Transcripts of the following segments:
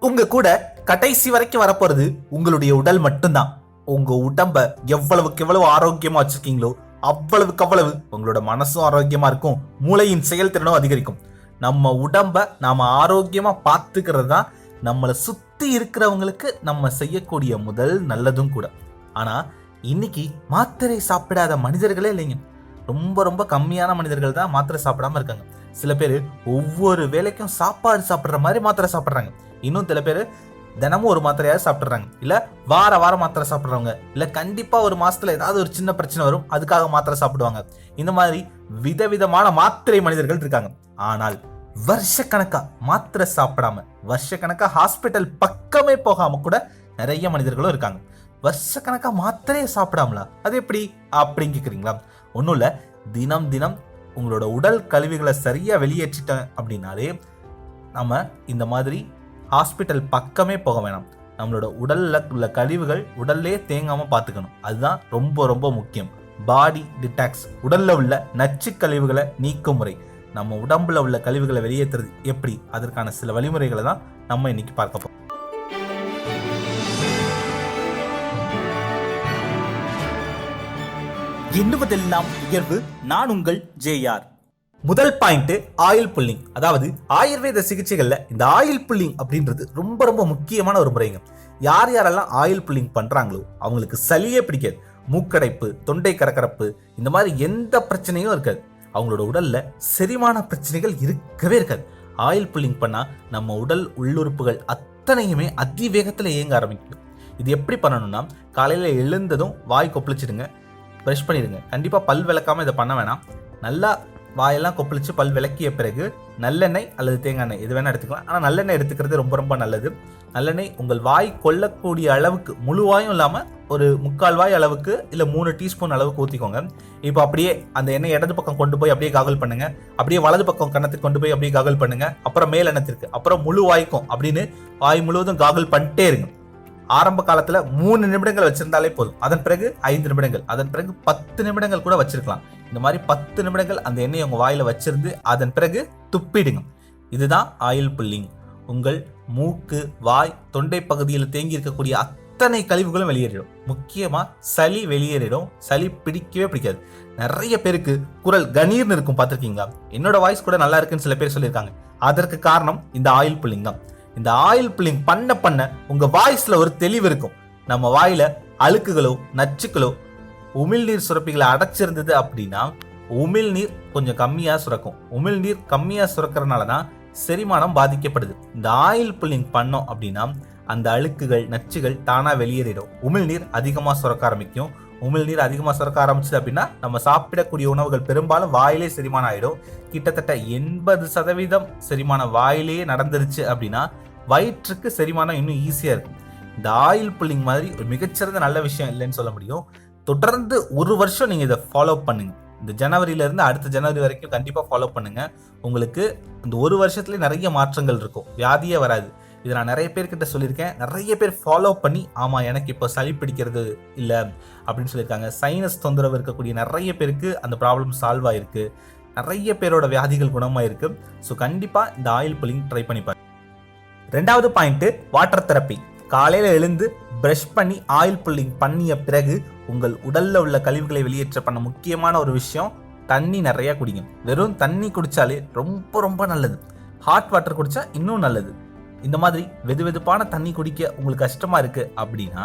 உங்க கூட கடைசி வரைக்கும் வரப்போறது உங்களுடைய உடல் மட்டும்தான். உங்க உடம்ப எவ்வளவுக்கு எவ்வளவு ஆரோக்கியமா வச்சிருக்கீங்களோ அவ்வளவுக்கு அவ்வளவு உங்களோட மனசும் ஆரோக்கியமா இருக்கும், மூளையின் செயல்திறனும் அதிகரிக்கும். நம்ம உடம்ப நாம ஆரோக்கியமா பார்த்துக்கிறது தான் நம்மளை சுத்தி இருக்கிறவங்களுக்கு நம்ம செய்யக்கூடிய முதல் நல்லதும் கூட. ஆனா இன்னைக்கு மாத்திரை சாப்பிடாத மனிதர்களே இல்லைங்க. ரொம்ப ரொம்ப கம்மியான மனிதர்கள் தான் மாத்திரை சாப்பிடாம இருக்காங்க. சில பேர் ஒவ்வொரு வேலைக்கும் சாப்பாடு சாப்பிடுற மாதிரி மாத்திரை சாப்பிடுறாங்க. இன்னும் சில பேர் தினமும் ஒரு மாத்திரையாவது சாப்பிடுறாங்க, இல்ல வாரம் மாத்திரை சாப்பிடுறவங்க, இல்ல கண்டிப்பா ஒரு மாசத்துல ஏதாவது ஒரு சின்ன பிரச்சனை வரும் அதுக்காக மாத்திரை சாப்பிடுவாங்க. இந்த மாதிரி விதவிதமான மாத்திரை மனிதர்கள் இருக்காங்க. ஆனால் வருஷக்கணக்கா மாத்திரை சாப்பிடாம, வருஷக்கணக்கா ஹாஸ்பிட்டல் பக்கமே போகாம கூட நிறைய மனிதர்களும் இருக்காங்க. வருஷக்கணக்கா மாத்திரையை சாப்பிடாமலா, அது எப்படி அப்படின்னு கேக்குறீங்களா? ஒன்றும் இல்லை, தினம் தினம் உங்களோட உடல் கழிவுகளை சரியா வெளியேற்றிட்டேன் அப்படின்னாலே நம்ம இந்த மாதிரி ஹாஸ்பிட்டல் பக்கமே போக வேணாம். நம்மளோட உடல்ல உள்ள கழிவுகள் உடல்லே தேங்காம பார்த்துக்கணும். அதுதான் ரொம்ப ரொம்ப முக்கியம். பாடி டிடாக்ஸ், உடல்ல உள்ள நச்சு கழிவுகளை நீக்கும் முறை. நம்ம உடம்புல உள்ள கழிவுகளை வெளியேற்றுறது எப்படி, அதற்கான சில வழிமுறைகளை தான் நம்ம இன்னைக்கு பார்க்க போறோம். எண்ணுவதெல்லாம் உயர்வு. நான் உங்கள் ஜேஆர். முதல் பாயிண்ட் ஆயில் புல்லிங். அதாவது ஆயுர்வேத சிகிச்சைகள்ல இந்த ஆயில் புல்லிங் அப்படின்றது ரொம்ப ரொம்ப முக்கியமான ஒரு முறைங்க. யார் யாரெல்லாம் ஆயில் புல்லிங் பண்றாங்களோ அவங்களுக்கு சளியே பிடிக்காது, மூக்கடைப்பு, தொண்டை கரகரப்பு, இந்த மாதிரி எந்த பிரச்சனையும் இருக்காது. அவங்களோட உடல்ல செரிமான பிரச்சனைகள் இருக்கவே இருக்காது. ஆயில் புல்லிங் பண்ணா நம்ம உடல் உள்ளுறுப்புகள் அத்தனையுமே அதிவேகத்துல இயங்க ஆரம்பிக்கும். இது எப்படி பண்ணணும்னா, காலையில எழுந்ததும் வாய் கொப்பளிச்சிடுங்க, ப்ரஷ் பண்ணிடுங்க. கண்டிப்பாக பல் விளக்காமல் இதை பண்ண வேணாம். நல்லா வாயெல்லாம் கொப்பளிச்சு பல் விளக்கிய பிறகு நல்லெண்ணெய் அல்லது தேங்காய் எண்ணெய் எது வேணால் எடுத்துக்கலாம். ஆனால் நல்லெண்ணெய் எடுத்துக்கிறது ரொம்ப ரொம்ப நல்லது. நல்லெண்ணெய் உங்கள் வாய் கொள்ளக்கூடிய அளவுக்கு, முழு வாயும் இல்லாமல் ஒரு 3/4 வாய் அளவுக்கு இல்லை 3 டீஸ்பூன் அளவுக்கு ஊற்றிக்கோங்க. இப்போ அப்படியே அந்த எண்ணெய் இடது பக்கம் கொண்டு போய் அப்படியே காகல் பண்ணுங்க, அப்படியே வலது பக்கம் கன்னத்துக்கு கொண்டு போய் அப்படியே காகல் பண்ணுங்க, அப்புறம் மேல் எண்ணத்திற்கு, அப்புறம் முழு வாய்க்கும் அப்படின்னு வாய் முழுவதும் காகல் பண்ணிட்டே இருங்க. ஆரம்ப காலத்துல 3 நிமிடங்கள் வச்சிருந்தாலே போதும். அதன் பிறகு 5 நிமிடங்கள், அதன் பிறகு 10 நிமிடங்கள் கூட வச்சிருக்கலாம். இந்த மாதிரி 10 நிமிடங்கள் அந்த எண்ணெயை உங்க வாயில வச்சிருந்து அதன் பிறகு துப்பிடுங்க. இதுதான் ஆயில் புல்லிங். உங்கள் மூக்கு, வாய், தொண்டை பகுதியில் தேங்கி இருக்கக்கூடிய அத்தனை கழிவுகளும் வெளியேறிடும். முக்கியமா சளி வெளியேறிடும். சளி பிடிக்கவே பிடிக்காது. நிறைய பேருக்கு குரல் கணீர்னு இருக்கும், பார்த்திருக்கீங்களா? என்னோட வாய்ஸ் கூட நல்லா இருக்குன்னு சில பேர் சொல்லியிருக்காங்க. அதற்கு காரணம் இந்த ஆயில் புல்லிங் தான். இந்த ஆயில் புல்லிங் பண்ண பண்ண உங்க வாய்ஸ்ல ஒரு தெளிவு இருக்கும். நம்ம வாயில அழுக்குகளோ நச்சுக்களோ உமிழ்நீர் சுரப்பிகளை அடைச்சிருந்தது அப்படின்னா உமிழ்நீர் கொஞ்சம் கம்மியா சுரக்கும். உமிழ்நீர் கம்மியா சுரக்கிறதுனால தான் செரிமானம் பாதிக்கப்படுது. இந்த ஆயில் புல்லிங் பண்ணோம் அப்படின்னா அந்த அழுக்குகள் நச்சுகள் தானா வெளியேறிடும். உமிழ்நீர் அதிகமா சுரக்க ஆரம்பிக்கும். உமிழ்நீர் அதிகமாக சுரக்க ஆரம்பிச்சது அப்படின்னா நம்ம சாப்பிடக்கூடிய உணவுகள் பெரும்பாலும் வாயிலே செரிமானம் ஆயிடும். கிட்டத்தட்ட 80% செரிமானம் வாயிலேயே நடந்துருச்சு அப்படின்னா வயிற்றுக்கு செரிமானம் இன்னும் ஈஸியா இருக்கும். இந்த ஆயில் புல்லிங் மாதிரி ஒரு மிகச்சிறந்த நல்ல விஷயம் இல்லைன்னு சொல்ல முடியும். தொடர்ந்து 1 வருஷம் நீங்க இதை ஃபாலோ பண்ணுங்க. இந்த ஜனவரியில இருந்து அடுத்த ஜனவரி வரைக்கும் கண்டிப்பா ஃபாலோ பண்ணுங்க. உங்களுக்கு இந்த 1 வருஷத்துலேயே நிறைய மாற்றங்கள் இருக்கும், வியாதியே வராது. இதை நான் நிறைய பேர்கிட்ட சொல்லியிருக்கேன். நிறைய பேர் ஃபாலோ பண்ணி ஆமா எனக்கு இப்போ சளி பிடிக்கிறது இல்லை அப்படின்னு சொல்லியிருக்காங்க. சைனஸ் தொந்தரவு இருக்கக்கூடிய நிறைய பேருக்கு அந்த ப்ராப்ளம் சால்வ் ஆயிருக்கு. நிறைய பேரோட வியாதிகள் குணமாயிருக்கு. ஸோ கண்டிப்பா இந்த ஆயில் புல்லிங் ட்ரை பண்ணி பாருங்க. 2வது பாயிண்ட் வாட்டர் தெரப்பி. காலையில எழுந்து பிரஷ் பண்ணி ஆயில் புல்லிங் பண்ணிய பிறகு உங்கள் உடல்ல உள்ள கழிவுகளை வெளியேற்ற பண்ண முக்கியமான ஒரு விஷயம், தண்ணி நிறைய குடிங்க. வெறும் தண்ணி குடிச்சாலே ரொம்ப ரொம்ப நல்லது. ஹாட் வாட்டர் குடிச்சா இன்னும் நல்லது. இந்த மாதிரி வெதுவெதுப்பான தண்ணி குடிக்க உங்களுக்கு கஷ்டமா இருக்கு அப்படின்னா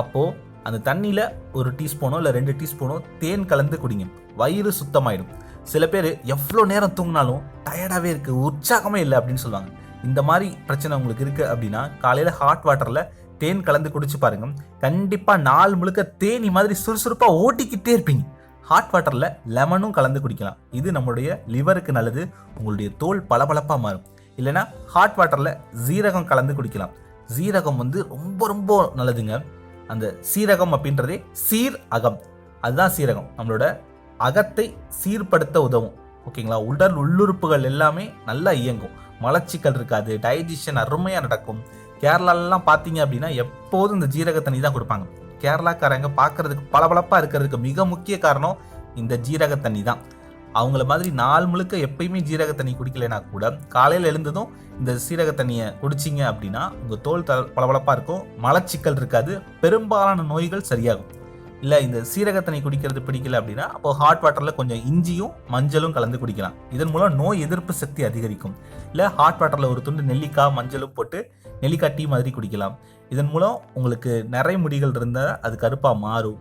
அப்போ அந்த தண்ணியில 1 டீஸ்பூனோ இல்லை 2 டீஸ்பூனோ தேன் கலந்து குடிங்க. வயிறு சுத்தமாயிடும். சில பேர் எவ்வளோ நேரம் தூங்கினாலும் டயர்டாவே இருக்கு, உற்சாகமே இல்லை அப்படின்னு சொல்லுவாங்க. இந்த மாதிரி பிரச்சனை உங்களுக்கு இருக்கு அப்படின்னா காலையில ஹாட் வாட்டர்ல தேன் கலந்து குடிச்சு பாருங்க. கண்டிப்பா நாள் முழுக்க தேனி மாதிரி சுறுசுறுப்பா ஓட்டிக்கிட்டே இருப்பீங்க. ஹாட் வாட்டர்ல லெமனும் கலந்து குடிக்கலாம். இது நம்மளுடைய லிவருக்கு நல்லது. உங்களுடைய தோல் பளபளப்பா மாறும். இல்லைன்னா ஹாட் வாட்டர்ல சீரகம் கலந்து குடிக்கலாம். சீரகம் ரொம்ப ரொம்ப நல்லதுங்க. அந்த சீரகம் அப்படின்றதே சீர் அகம், அதுதான் சீரகம். நம்மளோட அகத்தை சீர்படுத்த உதவும். ஓகேங்களா? உடல் உள்ளுறுப்புகள் எல்லாமே நல்லா இயங்கும். மலச்சிக்கல் இருக்காது. டைஜஷன் அருமையா நடக்கும். கேரளாலாம் பார்த்தீங்க அப்படின்னா எப்போதும் இந்த ஜீரக தண்ணி தான் கொடுப்பாங்க. கேரளாக்காரங்க பார்க்கறதுக்கு பளபளப்பா இருக்கிறதுக்கு மிக முக்கிய காரணம் இந்த ஜீரக தண்ணி தான். அவங்கள மாதிரி நாள் முழுக்க எப்பயுமே ஜீரக தண்ணி குடிக்கலைன்னா கூட காலையில் எழுந்ததும் இந்த சீரக தண்ணியை குடிச்சிங்க அப்படின்னா உங்கள் தோல் பளபளப்பாக இருக்கும், மலச்சிக்கல் இருக்காது, பெரும்பாலான நோய்கள் சரியாகும். இல்லை இந்த சீரக தண்ணி குடிக்கிறது பிடிக்கல அப்படின்னா அப்போ ஹாட் வாட்டரில் கொஞ்சம் இஞ்சியும் மஞ்சளும் கலந்து குடிக்கலாம். இதன் மூலம் நோய் எதிர்ப்பு சக்தி அதிகரிக்கும். இல்லை ஹாட் வாட்டரில் ஒரு துண்டு நெல்லிக்காய் மஞ்சளும் போட்டு நெல்லிக்காய் டீ மாதிரி குடிக்கலாம். இதன் மூலம் உங்களுக்கு நிறைய முடிகள் இருந்தால் அது கருப்பாக மாறும்,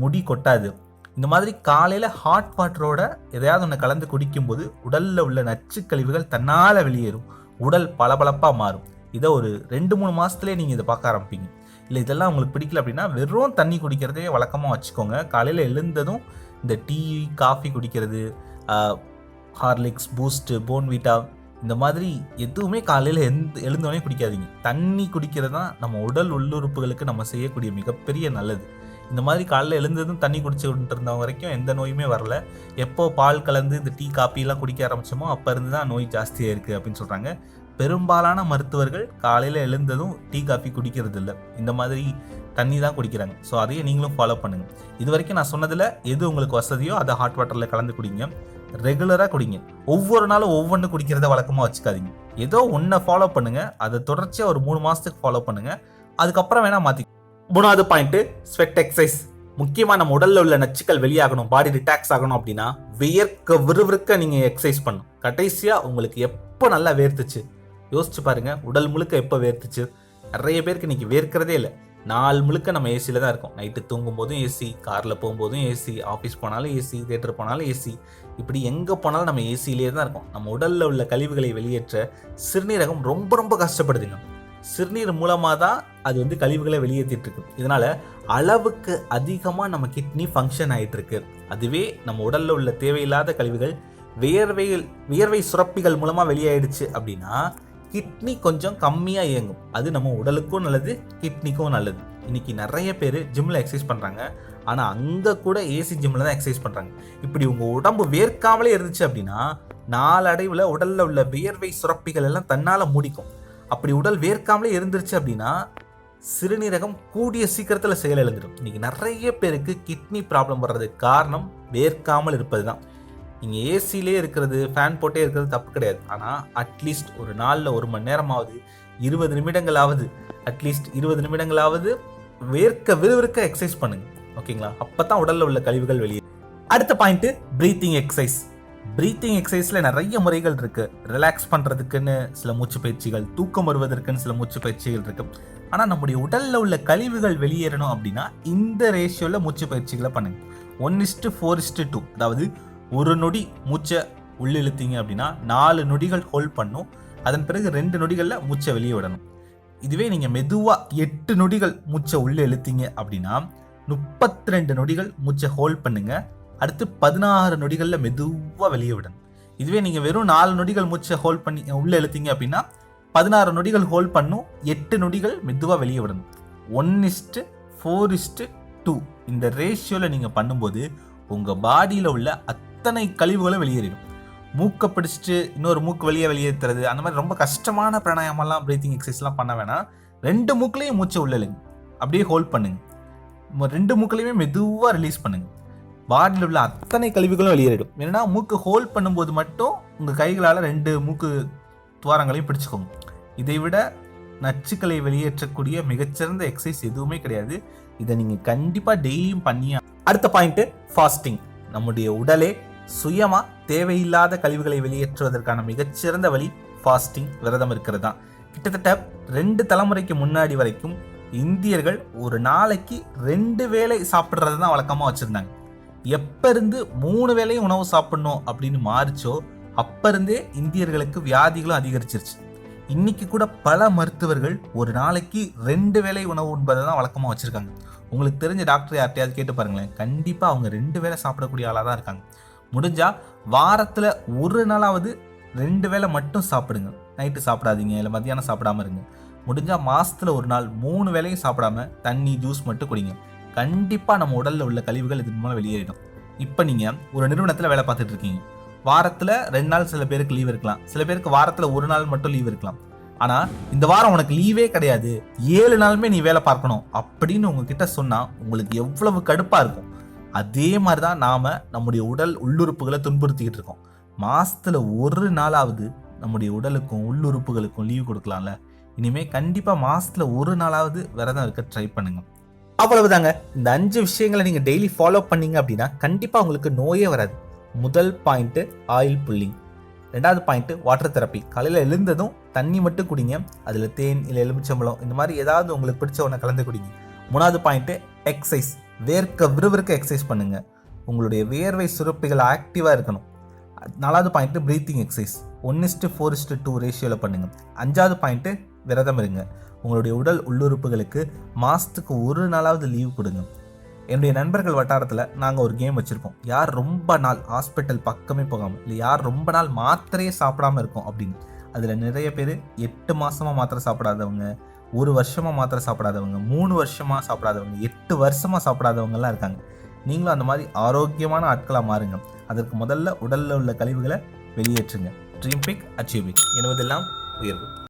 முடி கொட்டாது. இந்த மாதிரி காலையில் ஹாட் வாட்டரோட எதையாவது ஒன்று கலந்து குடிக்கும்போது உடலில் உள்ள நச்சு கழிவுகள் தன்னால் வெளியேறும், உடல் பளபளப்பாக மாறும். இதை ஒரு 2-3 மாதத்துலேயே நீங்கள் இதை பார்க்க ஆரம்பிப்பீங்க. இல்லை இதெல்லாம் உங்களுக்கு பிடிக்கல அப்படின்னா வெறும் தண்ணி குடிக்கிறதே வழக்கமாக வச்சுக்கோங்க. காலையில் எழுந்ததும் இந்த டீ காஃபி குடிக்கிறது, ஹார்லிக்ஸ், பூஸ்ட்டு, போன்விட்டா இந்த மாதிரி எதுவுமே காலையில் எழுந்தோடனே குடிக்காதீங்க. தண்ணி குடிக்கிறது தான் நம்ம உடல் உள்ளுறுப்புகளுக்கு நம்ம செய்யக்கூடிய மிகப்பெரிய நல்லது. இந்த மாதிரி காலையில் எழுந்ததும் தண்ணி குடிச்சுட்டு இருந்தவங்க வரைக்கும் எந்த நோயுமே வரல. எப்போ பால் கலந்து இந்த டீ காப்பிலாம் குடிக்க ஆரம்பிச்சோமோ அப்போ இருந்து தான் நோய் ஜாஸ்தியாக இருக்குது அப்படின்னு சொல்கிறாங்க. பெரும்பாலான மருத்துவர்கள் காலையில் எழுந்ததும் டீ காஃபி குடிக்கிறது இல்லை, இந்த மாதிரி தண்ணி தான் குடிக்கிறாங்க. ஸோ அதையே நீங்களும் ஃபாலோ பண்ணுங்கள். இது வரைக்கும் நான் சொன்னதில் எது உங்களுக்கு வசதியோ அதை ஹாட் வாட்டரில் கலந்து குடிங்க, ரெகுலராக குடிங்க. ஒவ்வொரு நாளும் ஒவ்வொன்று குடிக்கிறத வழக்கமாக வச்சுக்காதீங்க. ஏதோ ஒன்றை ஃபாலோ பண்ணுங்கள், அதை தொடர்ச்சியாக ஒரு 3 மாதத்துக்கு ஃபாலோ பண்ணுங்கள், அதுக்கப்புறம் வேணால் மாற்றி. 3வது பாயிண்ட்டு ஸ்வெட் எக்ஸசைஸ். முக்கியமாக நம்ம உடலில் உள்ள நச்சுக்கள் வெளியாகணும், பாடி ரிலாக்ஸ் ஆகணும் அப்படின்னா விறுவிறுக்க நீங்கள் எக்ஸசைஸ் பண்ணணும். கடைசியாக உங்களுக்கு எப்போ நல்லா வேர்த்துச்சு யோசிச்சு பாருங்க, உடல் முழுக்க எப்போ வேர்த்துச்சு? நிறைய பேருக்கு இன்னைக்கு வேர்க்கிறதே இல்லை. நாள் முழுக்க நம்ம ஏசியில் தான் இருக்கோம். நைட்டு தூங்கும் போதும் ஏசி, காரில் போகும்போதும் ஏசி, ஆஃபீஸ் போனாலும் ஏசி, தேட்டர் போனாலும் ஏசி, இப்படி எங்கே போனாலும் நம்ம ஏசியிலே தான் இருக்கோம். நம்ம உடலில் உள்ள கழிவுகளை வெளியேற்ற சிறுநீரகம் ரொம்ப ரொம்ப கஷ்டப்படுதுங்க. சிறுநீர் மூலமாக தான் அது கழிவுகளை வெளியேற்றிட்டு இருக்கு. இதனால அளவுக்கு அதிகமாக நம்ம கிட்னி ஃபங்க்ஷன் ஆகிட்டு இருக்கு. அதுவே நம்ம உடலில் உள்ள தேவையில்லாத கழிவுகள் வியர்வை சுரப்பிகள் மூலமாக வெளியாயிடுச்சு அப்படின்னா கிட்னி கொஞ்சம் கம்மியாக இயங்கும். அது நம்ம உடலுக்கும் நல்லது, கிட்னிக்கும் நல்லது. இன்னைக்கு நிறைய பேர் ஜிம்மில் எக்ஸசைஸ் பண்ணுறாங்க, ஆனால் அங்கே கூட ஏசி ஜிம்மில் தான் எக்ஸசைஸ் பண்ணுறாங்க. இப்படி உங்கள் உடம்பு வேர்க்காமலே இருந்துச்சு அப்படின்னா நாளடைவில் உடலில் உள்ள வியர்வை சுரப்பிகள் எல்லாம் தன்னால் மூடிக்கும். அப்படி உடல் வேர்க்காமலே இருந்துருச்சு அப்படின்னா சிறுநீரகம் கூடிய சீக்கிரத்தில் செயலிழந்துடும். இன்னைக்கு நிறைய பேருக்கு கிட்னி ப்ராப்ளம் வர்றதுக்கு காரணம் வேர்க்காமல் இருப்பது தான். நீங்கள் ஏசிலே இருக்கிறது, ஃபேன் போட்டே இருக்கிறது தப்பு கிடையாது. ஆனால் அட்லீஸ்ட் ஒரு நாளில் 1 மணி நேரமாவது 20 நிமிடங்களாவது அட்லீஸ்ட் 20 நிமிடங்களாவது விறுவிறுக்க எக்ஸசைஸ் பண்ணுங்க. ஓகேங்களா? அப்போ தான் உடலில் உள்ள கழிவுகள் வெளியே. அடுத்த பாயிண்ட்டு பிரீத்திங் எக்ஸசைஸ். பிரீத்திங் எக்ஸசைஸில் நிறைய முறைகள் இருக்குது. ரிலாக்ஸ் பண்ணுறதுக்குன்னு சில மூச்சு பயிற்சிகள், தூக்கம் வருவதற்குன்னு சில மூச்சு பயிற்சிகள் இருக்குது. ஆனால் நம்முடைய உடலில் உள்ள கழிவுகள் வெளியேறணும் அப்படின்னா இந்த ரேஷியோவில் மூச்சு பயிற்சிகளை பண்ணுங்க. 1:4:2. அதாவது 1 நொடி மூச்சை உள்ளே இழுத்தீங்க அப்படின்னா 4 நொடிகள் ஹோல்ட் பண்ணும். அதன் பிறகு 2 நொடிகளில் மூச்சை வெளியே விடணும். இதுவே நீங்கள் மெதுவாக 8 நொடிகள் மூச்சை உள்ளே இழுத்தீங்க அப்படின்னா 32 நொடிகள் மூச்சை ஹோல்ட் பண்ணுங்க. அடுத்து 16 நொடிகளில் மெதுவாக வெளியே விடணும். இதுவே நீங்கள் வெறும் 4 நொடிகள் மூச்சை ஹோல்ட் பண்ணி உள்ளே இழுத்தீங்க அப்படின்னா 16 நொடிகள் ஹோல்ட் பண்ணும், 8 நொடிகள் மெதுவாக வெளியே விடணும். 1:4:2 இந்த ரேஷியோவில் நீங்கள் பண்ணும்போது உங்கள் பாடியில் உள்ள அத்தனை கழிவுகளும் வெளியேறிடும். மூக்கை பிடிச்சிட்டு இன்னொரு மூக்கு வெளியேற்றுறது, அந்த மாதிரி ரொம்ப கஷ்டமான பிராணாயாமம்லாம் பிரீத்திங் எக்ஸசைஸ்லாம் பண்ண வேணாம். 2 மூக்குலையும் மூச்சை உள்ளலுங்க, அப்படியே ஹோல்ட் பண்ணுங்க. 2 மூக்குலையுமே மெதுவாக ரிலீஸ் பண்ணுங்க. பாடியில் உள்ள அத்தனை கழிவுகளும் வெளியேறிடும். ஏன்னா மூக்கு ஹோல்ட் பண்ணும்போது மட்டும் உங்கள் கைகளால் 2 மூக்கு துவாரங்களையும் பிடிச்சிக்கோங்க. இதை விட நச்சுக்களை வெளியேற்றக்கூடிய மிகச்சிறந்த எக்ஸசைஸ் எதுவுமே கிடையாது. இதை நீங்கள் கண்டிப்பாக டெய்லியும் பண்ணியா. அடுத்த பாயிண்ட்டு ஃபாஸ்டிங். நம்முடைய உடலே சுயமாக தேவையில்லாத கழிவுகளை வெளியேற்றுவதற்கான மிகச்சிறந்த வழி ஃபாஸ்டிங், விரதம் இருக்கிறது தான். கிட்டத்தட்ட 2 தலைமுறைக்கு முன்னாடி வரைக்கும் இந்தியர்கள் ஒரு நாளைக்கு 2 வேளை சாப்பிட்றது தான் வழக்கமாக வச்சுருந்தாங்க. எப்போ இருந்து 3 வேளையும் உணவு சாப்பிடணும் அப்படின்னு மாறிச்சோ அப்போ இருந்தே இந்தியர்களுக்கு வியாதிகளும் அதிகரிச்சிருச்சு. இன்னைக்கு கூட பல மருத்துவர்கள் ஒரு நாளைக்கு 2 வேளை உணவு உண்பதை தான் வழக்கமாக வச்சுருக்காங்க. உங்களுக்கு தெரிஞ்ச டாக்டர் யார்ட்டையாவது கேட்டு பாருங்களேன், கண்டிப்பாக அவங்க 2 வேளை சாப்பிடக்கூடிய ஆளாக தான் இருக்காங்க. முடிஞ்சால் வாரத்தில் ஒரு நாளாவது 2 வேளை மட்டும் சாப்பிடுங்க. நைட்டு சாப்பிடாதீங்க, இல்லை மத்தியானம் சாப்பிடாம இருங்க. முடிஞ்சால் மாதத்தில் ஒரு நாள் 3 வேளையும் சாப்பிடாம தண்ணி, ஜூஸ் மட்டும் குடிங்க. கண்டிப்பாக நம்ம உடலில் உள்ள கழிவுகள் இதன் மூலம் வெளியேறிடும். இப்போ நீங்கள் ஒரு நிறுவனத்தில் வேலை பார்த்துட்டு இருக்கீங்க. வாரத்தில் 2 நாள் சில பேருக்கு லீவ் இருக்கலாம், சில பேருக்கு வாரத்தில் 1 நாள் மட்டும் லீவ் இருக்கலாம். ஆனால் இந்த வாரம் உனக்கு லீவே கிடையாது, 7 நாளுமே நீ வேலை பார்க்கணும் அப்படின்னு உங்ககிட்ட சொன்னால் உங்களுக்கு எவ்வளவு கடுப்பாக இருக்கும். அதே மாதிரி தான் நாம் நம்முடைய உடல் உள்ளுறுப்புகளை துன்புறுத்திக்கிட்டு இருக்கோம். மாதத்தில் ஒரு நாளாவது நம்முடைய உடலுக்கும் உள்ளுறுப்புகளுக்கும் லீவ் கொடுக்கலாம்ல. இனிமேல் கண்டிப்பாக மாதத்தில் ஒரு நாளாவது விரதம் இருக்க ட்ரை பண்ணுங்க. அவ்வளவுதாங்க. இந்த 5 விஷயங்களை நீங்கள் டெய்லி ஃபாலோ பண்ணீங்க அப்படின்னா கண்டிப்பாக உங்களுக்கு நோயே வராது. முதல் பாயிண்ட்டு ஆயில் புல்லிங். 2வது பாயிண்ட்டு வாட்டர் தெரப்பி. காலையில் எழுந்ததும் தண்ணி மட்டும் குடிங்க. அதில் தேன் இல்லை எலுமிச்சம்பழம் இந்த மாதிரி ஏதாவது உங்களுக்கு பிடிச்ச ஒன்று கலந்து குடிங்க. 3வது பாயிண்ட்டு எக்ஸசைஸ். விறுவிறுக்க எக்ஸசைஸ் பண்ணுங்க. உங்களுடைய வேர்வை சுரப்பிகள் ஆக்டிவாக இருக்கணும். 4வது பாயிண்ட்டு ப்ரீத்திங் எக்ஸசைஸ் 1:4:2 ரேஷியோவில் பண்ணுங்க. 5வது பாயிண்ட்டு விரதம் இருங்க. உங்களுடைய உடல் உள்ளுறுப்புகளுக்கு மாதத்துக்கு ஒரு நாளாவது லீவ் கொடுங்க. என்னுடைய நண்பர்கள் வட்டாரத்தில் நாங்கள் ஒரு கேம் வச்சுருக்கோம். யார் ரொம்ப நாள் ஹாஸ்பிட்டல் பக்கமே போகாமல் இல்லை யார் ரொம்ப நாள் மாத்திரையே சாப்பிடாமல் இருக்கோம் அப்படின்னு. அதில் நிறைய பேர் 8 மாதமாக மாத்திரை சாப்பிடாதவங்க, 1 வருஷமாக மாத்திரை சாப்பிடாதவங்க, 3 வருஷமாக சாப்பிடாதவங்க, 8 வருஷமாக சாப்பிடாதவங்கலாம் இருக்காங்க. நீங்களும் அந்த மாதிரி ஆரோக்கியமான ஆட்களாக மாறுங்க. அதற்கு முதல்ல உடலில் உள்ள கழிவுகளை வெளியேற்றுங்க. Dream big achieve big. என்பதெல்லாம் உயர்வு.